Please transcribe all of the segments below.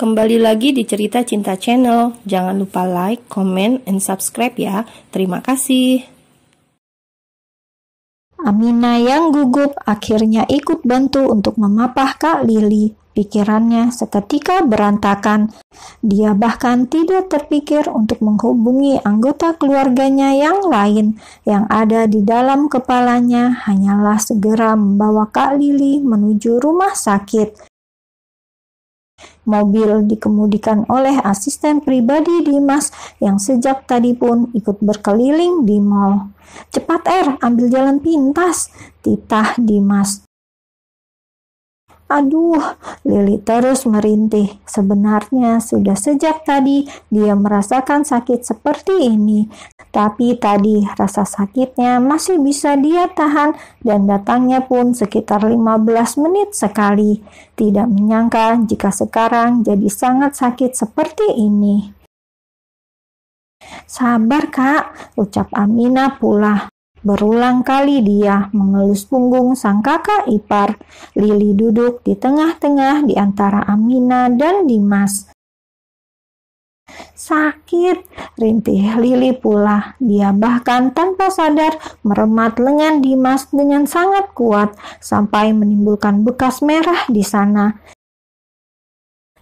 Kembali lagi di Cerita Cinta Channel. Jangan lupa like, comment, and subscribe ya. Terima kasih. Amina yang gugup akhirnya ikut bantu untuk memapah Kak Lili. Pikirannya seketika berantakan. Dia bahkan tidak terpikir untuk menghubungi anggota keluarganya yang lain. Yang ada di dalam kepalanya hanyalah segera membawa Kak Lili menuju rumah sakit. Mobil dikemudikan oleh asisten pribadi Dimas yang sejak tadi pun ikut berkeliling di mal. "Cepat ambil jalan pintas," titah Dimas. Aduh, Lili terus merintih. Sebenarnya sudah sejak tadi dia merasakan sakit seperti ini. Tapi tadi rasa sakitnya masih bisa dia tahan dan datangnya pun sekitar 15 menit sekali. Tidak menyangka jika sekarang jadi sangat sakit seperti ini. "Sabar Kak," ucap Amina pula. Berulang kali dia mengelus punggung sang kakak ipar. Lili duduk di tengah-tengah di antara Amina dan Dimas. "Sakit," rintih Lili pula. Dia bahkan tanpa sadar meremat lengan Dimas dengan sangat kuat sampai menimbulkan bekas merah di sana.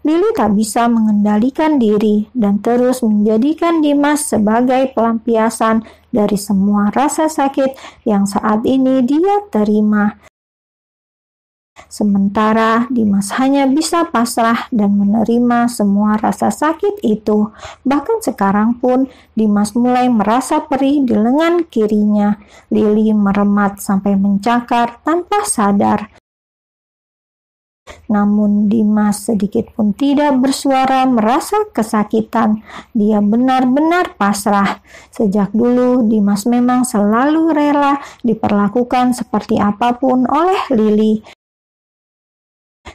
Lili tak bisa mengendalikan diri dan terus menjadikan Dimas sebagai pelampiasan dari semua rasa sakit yang saat ini dia terima. Sementara Dimas hanya bisa pasrah dan menerima semua rasa sakit itu. Bahkan sekarang pun Dimas mulai merasa perih di lengan kirinya. Lili meremat sampai mencakar tanpa sadar. Namun Dimas sedikit pun tidak bersuara merasa kesakitan. Dia benar-benar pasrah. Sejak dulu Dimas memang selalu rela diperlakukan seperti apapun oleh Lili.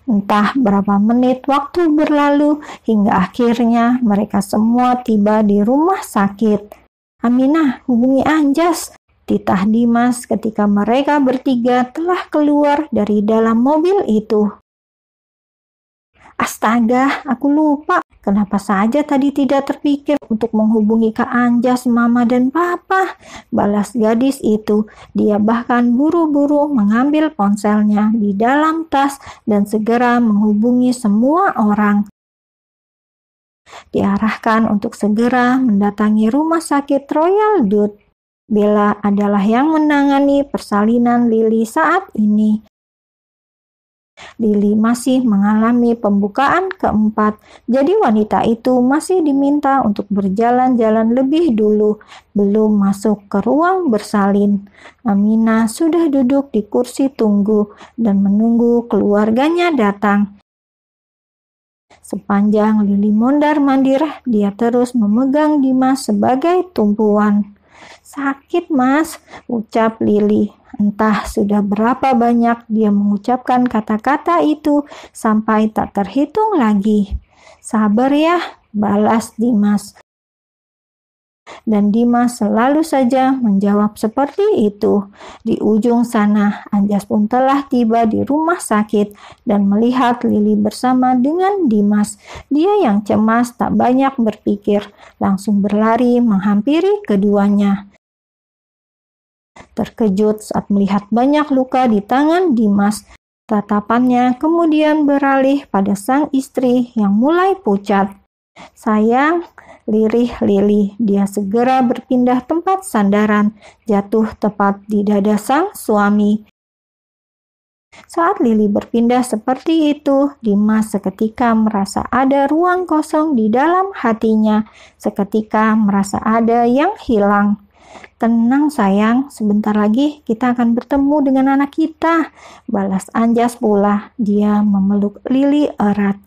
Entah berapa menit waktu berlalu hingga akhirnya mereka semua tiba di rumah sakit. "Aminah, hubungi Anjas," titah Dimas ketika mereka bertiga telah keluar dari dalam mobil itu. "Astaga, aku lupa. Kenapa saja tadi tidak terpikir untuk menghubungi Kak Anjas, Mama dan Papa?" balas gadis itu. Dia bahkan buru-buru mengambil ponselnya di dalam tas dan segera menghubungi semua orang. Diarahkan untuk segera mendatangi rumah sakit Royal Dut. Bella adalah yang menangani persalinan Lili saat ini. Lili masih mengalami pembukaan keempat, jadi wanita itu masih diminta untuk berjalan-jalan lebih dulu, belum masuk ke ruang bersalin. Amina sudah duduk di kursi tunggu dan menunggu keluarganya datang. Sepanjang Lili mondar-mandir, dia terus memegang Dimas sebagai tumpuan. "Sakit Mas," ucap Lili. Entah sudah berapa banyak dia mengucapkan kata-kata itu sampai tak terhitung lagi. "Sabar ya," balas Dimas. Dan Dimas selalu saja menjawab seperti itu. Di ujung sana, Anjas pun telah tiba di rumah sakit dan melihat Lili bersama dengan Dimas. Dia yang cemas tak banyak berpikir, langsung berlari menghampiri keduanya. Terkejut saat melihat banyak luka di tangan Dimas, tatapannya kemudian beralih pada sang istri yang mulai pucat. "Sayang," lirih Lili. Dia segera berpindah tempat sandaran, jatuh tepat di dada sang suami. Saat Lili berpindah seperti itu, Dimas seketika merasa ada ruang kosong di dalam hatinya. Seketika merasa ada yang hilang. "Tenang sayang, sebentar lagi kita akan bertemu dengan anak kita," balas Anjas pula. Dia memeluk Lili erat.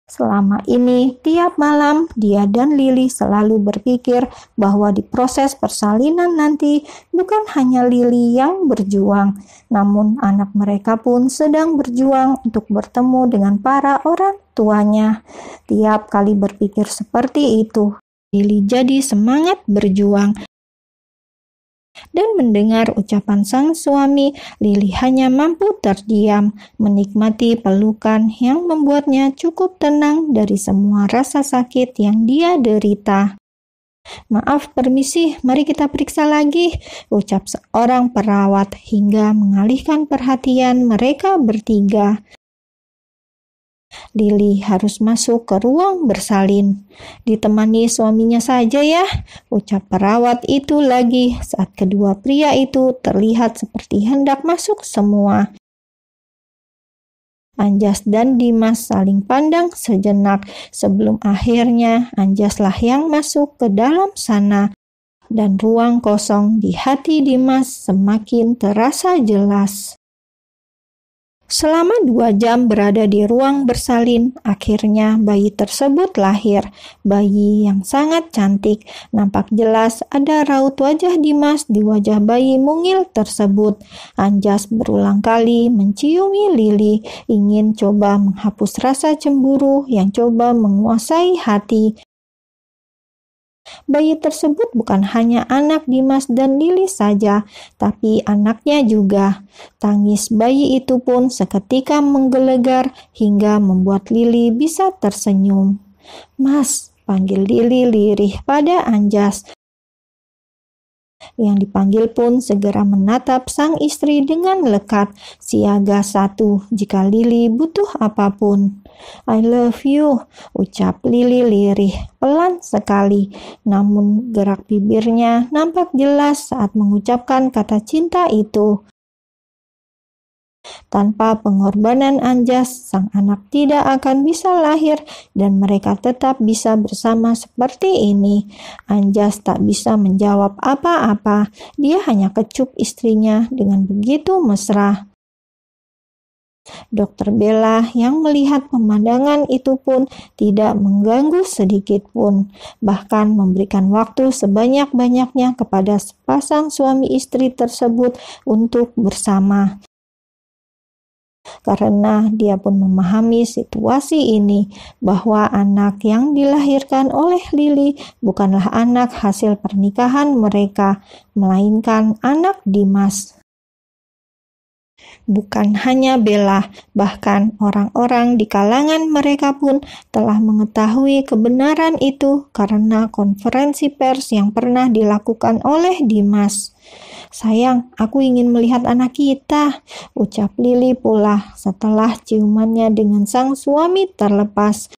Selama ini, tiap malam dia dan Lili selalu berpikir bahwa di proses persalinan nanti bukan hanya Lili yang berjuang, namun anak mereka pun sedang berjuang untuk bertemu dengan para orang tuanya. Tiap kali berpikir seperti itu, Lili jadi semangat berjuang. Dan mendengar ucapan sang suami, Lili hanya mampu terdiam, menikmati pelukan yang membuatnya cukup tenang dari semua rasa sakit yang dia derita. "Maaf, permisi, mari kita periksa lagi," ucap seorang perawat hingga mengalihkan perhatian mereka bertiga. Lili harus masuk ke ruang bersalin. "Ditemani suaminya saja ya," ucap perawat itu lagi saat kedua pria itu terlihat seperti hendak masuk semua. Anjas dan Dimas saling pandang sejenak sebelum akhirnya Anjaslah yang masuk ke dalam sana dan ruang kosong di hati Dimas semakin terasa jelas. Selama 2 jam berada di ruang bersalin, akhirnya bayi tersebut lahir. Bayi yang sangat cantik. Nampak jelas ada raut wajah Dimas di wajah bayi mungil tersebut. Anjas berulang kali menciumi Lili, ingin coba menghapus rasa cemburu yang coba menguasai hati. Bayi tersebut bukan hanya anak Dimas dan Lili saja, tapi anaknya juga. Tangis bayi itu pun seketika menggelegar hingga membuat Lili bisa tersenyum. "Mas," panggil Lili lirih pada Anjas. Yang dipanggil pun segera menatap sang istri dengan lekat, siaga 1 jika Lili butuh apapun. "I love you," ucap Lili lirih, pelan sekali, namun gerak bibirnya nampak jelas saat mengucapkan kata cinta itu. Tanpa pengorbanan Anjas, sang anak tidak akan bisa lahir dan mereka tetap bisa bersama seperti ini. Anjas tak bisa menjawab apa-apa, dia hanya kecup istrinya dengan begitu mesra. Dokter Bella yang melihat pemandangan itu pun tidak mengganggu sedikit pun, bahkan memberikan waktu sebanyak-banyaknya kepada sepasang suami istri tersebut untuk bersama. Karena dia pun memahami situasi ini, bahwa anak yang dilahirkan oleh Lili bukanlah anak hasil pernikahan mereka, melainkan anak Dimas. Bukan hanya Bella, bahkan orang-orang di kalangan mereka pun telah mengetahui kebenaran itu karena konferensi pers yang pernah dilakukan oleh Dimas. "Sayang, aku ingin melihat anak kita," ucap Lili pula setelah ciumannya dengan sang suami terlepas.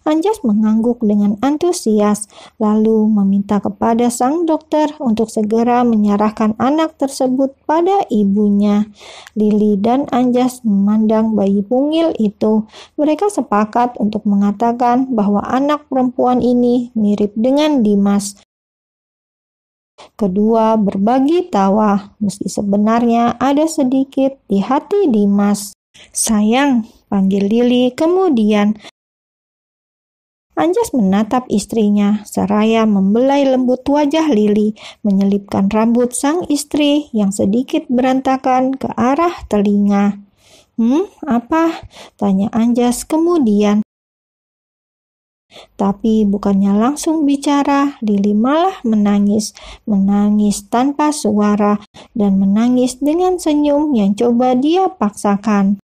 Anjas mengangguk dengan antusias, lalu meminta kepada sang dokter untuk segera menyerahkan anak tersebut pada ibunya. Lili dan Anjas memandang bayi mungil itu. Mereka sepakat untuk mengatakan bahwa anak perempuan ini mirip dengan Dimas. Kedua berbagi tawa, meski sebenarnya ada sedikit di hati Dimas. "Sayang," panggil Lili kemudian. Anjas menatap istrinya, seraya membelai lembut wajah Lili, menyelipkan rambut sang istri yang sedikit berantakan ke arah telinga. Apa?" tanya Anjas kemudian. Tapi bukannya langsung bicara, Lili malah menangis tanpa suara, dan menangis dengan senyum yang coba dia paksakan.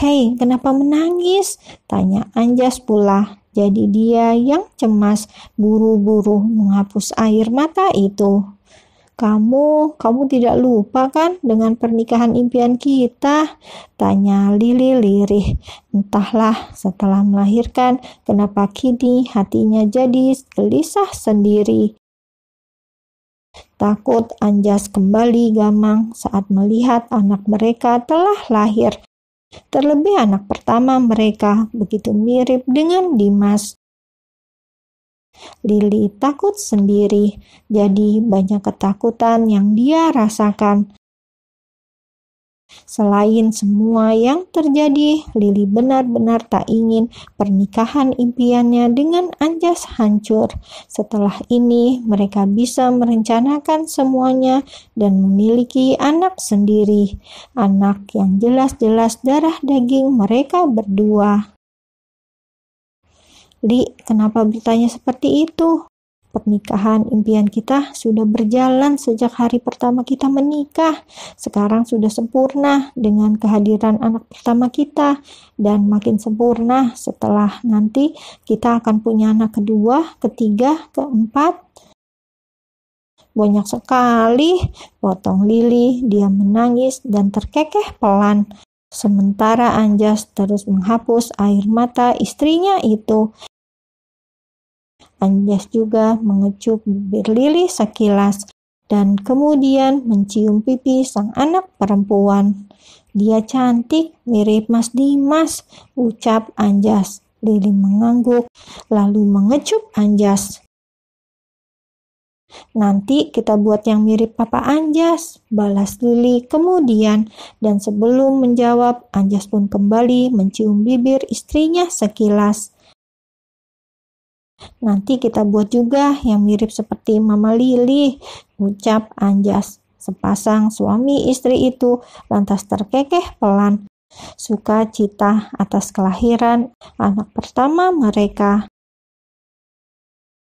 "Hei, kenapa menangis?" tanya Anjas pula. Jadi dia yang cemas, buru-buru menghapus air mata itu. Kamu tidak lupa kan dengan pernikahan impian kita?" tanya Lili lirih. Entahlah setelah melahirkan, kenapa kini hatinya jadi gelisah sendiri. Takut Anjas kembali gamang saat melihat anak mereka telah lahir. Terlebih anak pertama mereka begitu mirip dengan Dimas. Lili takut sendiri, jadi banyak ketakutan yang dia rasakan. Selain semua yang terjadi, Lili benar-benar tak ingin pernikahan impiannya dengan Anjas hancur. Setelah ini, mereka bisa merencanakan semuanya dan memiliki anak sendiri. Anak yang jelas-jelas darah daging mereka berdua. "Li, kenapa bertanya seperti itu?" Pernikahan impian kita sudah berjalan sejak hari pertama kita menikah. Sekarang sudah sempurna dengan kehadiran anak pertama kita, dan makin sempurna setelah nanti kita akan punya anak kedua, ketiga, keempat. Banyak sekali, potong Lili. Dia menangis dan terkekeh pelan. Sementara Anjas terus menghapus air mata istrinya itu. Anjas juga mengecup bibir Lili sekilas dan kemudian mencium pipi sang anak perempuan. Dia cantik, mirip Mas Dimas, ucap Anjas. Lili mengangguk, lalu mengecup Anjas. Nanti kita buat yang mirip Papa Anjas, balas Lili kemudian. Dan sebelum menjawab, Anjas pun kembali mencium bibir istrinya sekilas. Nanti kita buat juga yang mirip seperti Mama Lili, ucap Anjas. Sepasang suami istri itu lantas terkekeh pelan. Sukacita atas kelahiran anak pertama mereka.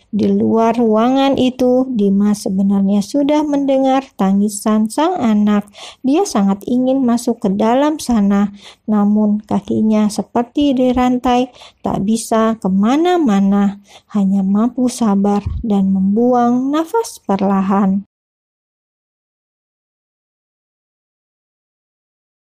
Di luar ruangan itu, Dimas sebenarnya sudah mendengar tangisan sang anak. Dia sangat ingin masuk ke dalam sana, namun kakinya seperti dirantai, tak bisa kemana-mana, hanya mampu sabar dan membuang nafas perlahan.